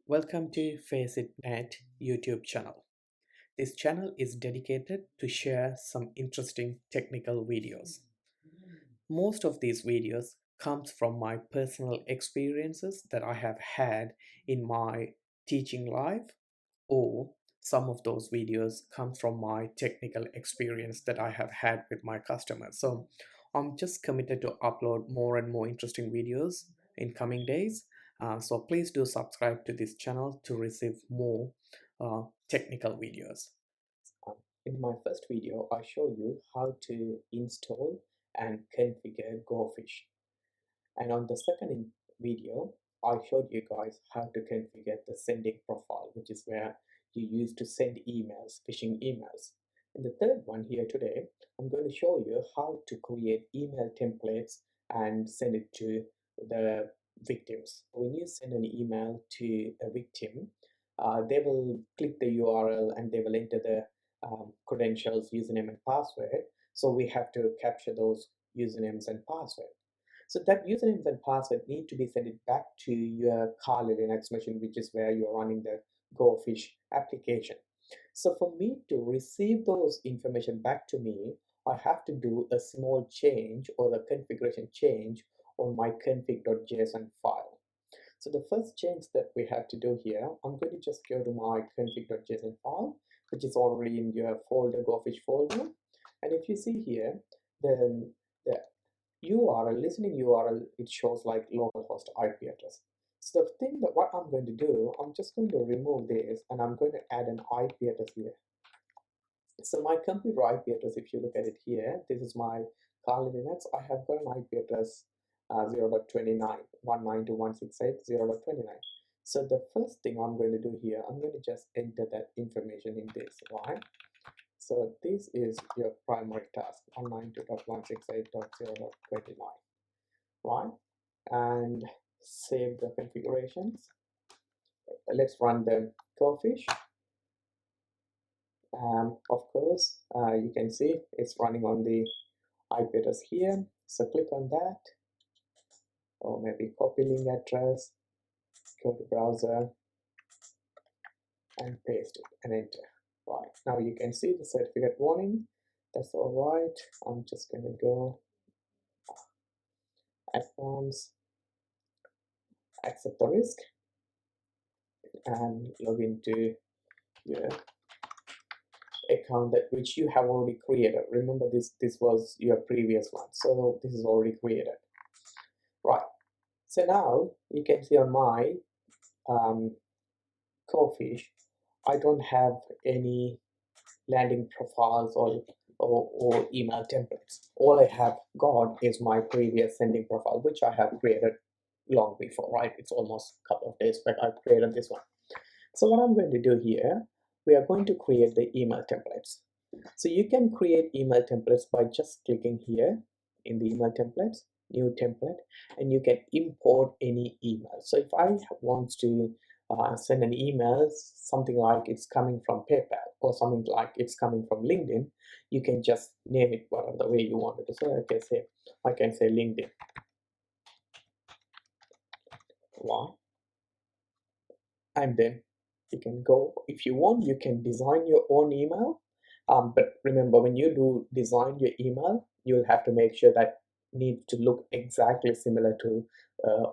Welcome to Face It Net YouTube channel. This channel is dedicated to share some interesting technical videos. Most of these videos comes from my personal experiences that I have had in my teaching life, or some of those videos come from my technical experience that I have had with my customers. So I'm just committed to upload more and more interesting videos in coming days. So please do subscribe to this channel to receive more technical videos. In my first video, I show you how to install and configure Gophish. And on the second video, I showed you guys how to configure the sending profile, which is where you use to send emails, phishing emails. In the third one here today, I'm going to show you how to create email templates and send it to the victims. When you send an email to a victim, they will click the URL and they will enter the credentials, username and password. So we have to capture those usernames and password. So that usernames and password need to be sent it back to your Kali Linux machine, which is where you're running the Gophish application. So for me to receive those information back to me, I have to do a small change or the configuration change on my config.json file. So the first change that we have to do here, I'm going to just go to my config.json file, which is already in your folder, Gophish folder. And if you see here, the URL, listening URL, it shows like localhost IP address. So the thing that what I'm going to do, I'm just going to remove this and I'm going to add an IP address here. So my computer IP address, if you look at it here, this is my Kali Linux. I have got an IP address 0.29, 192.168.0.29. So the first thing I'm going to do here, I'm going to just enter that information in this, right? So this is your primary task, 192.168.0.29, right? And save the configurations. Let's run the Gophish. Of course, you can see it's running on the IP address here. So click on that, or maybe copy link address, go to browser and paste it and enter. Right, now you can see the certificate warning. That's all right. I'm just going to go advanced, accept the risk, and log into your account that which you have already created. Remember, this was your previous one, so this is already created. Right, so now you can see on my Gophish, I don't have any landing profiles or email templates. All I have got is my previous sending profile, which I have created long before, right? It's almost a couple of days back I created this one. So what I'm going to do here, we are going to create the email templates. So you can create email templates by just clicking here in the email templates, new template, and you can import any email. So if I want to send an email, something like it's coming from PayPal or something like it's coming from LinkedIn, you can just name it whatever the way you want it to. So I can say LinkedIn. Wow. And then you can go, if you want, you can design your own email. But remember, when you do design your email, you'll have to make sure that needs to look exactly similar to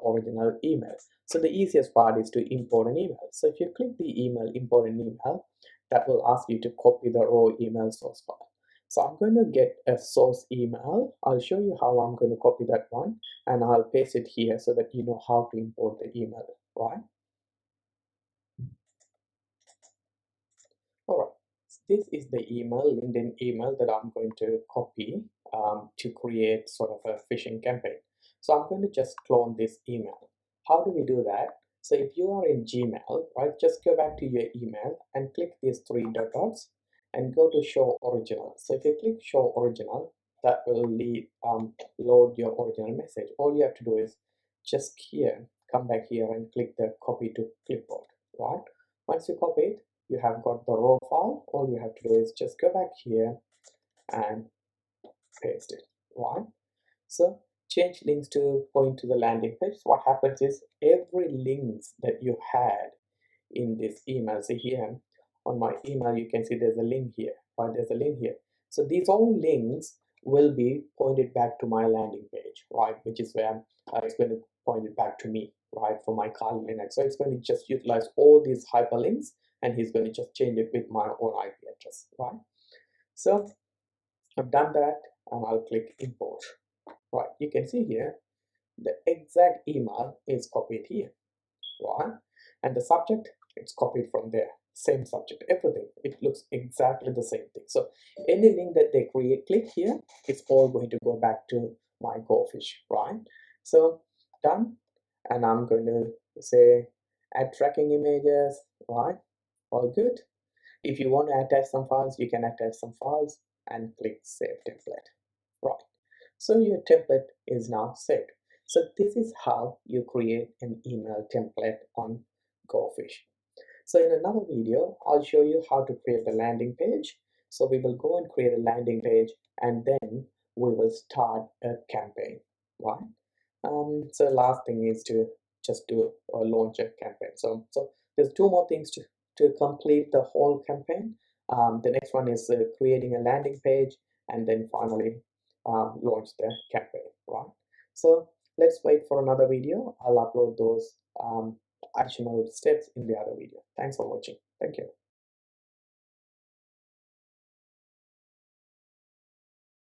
original email. So the easiest part is to import an email. So if you click the email, import an email, that will ask you to copy the raw email source file. So I'm going to get a source email. I'll show you how I'm going to copy that one, and I'll paste it here so that you know how to import the email, right? All right, this is the email, LinkedIn email that I'm going to copy to create sort of a phishing campaign. So I'm going to just clone this email. How do we do that? So if you are in Gmail, right, just go back to your email and click these three dots and go to show original. So if you click show original, that will load your original message. All you have to do is just here, come back here and click the copy to clipboard, right? Once you copy it, you have got the raw file. All you have to do is just go back here and paste it, right? So change links to point to the landing page. What happens is every links that you had in this email. See here on my email, you can see there's a link here, right? There's a link here. So these all links will be pointed back to my landing page, right? Which is where it's going to point it back to me, right? For my Kali Linux. So it's going to just utilize all these hyperlinks, and he's going to just change it with my own IP address, right? So I've done that, and I'll click import. Right, you can see here the exact email is copied here, right? And the subject, it's copied from there. Same subject, everything. It looks exactly the same thing. So any link that they create, click here, it's all going to go back to my Gophish, right? So done, and I'm going to say add tracking images, right? All good. If you want to attach some files, you can attach some files and click save template, right? So your template is now saved. So this is how you create an email template on Gophish. So in another video, I'll show you how to create the landing page. So we will go and create a landing page, and then we will start a campaign, right? So last thing is to just do a launch a campaign. So there's two more things to complete the whole campaign. The next one is creating a landing page, and then finally launch the campaign, right? So let's wait for another video. I'll upload those actionable steps in the other video. Thanks for watching. Thank you.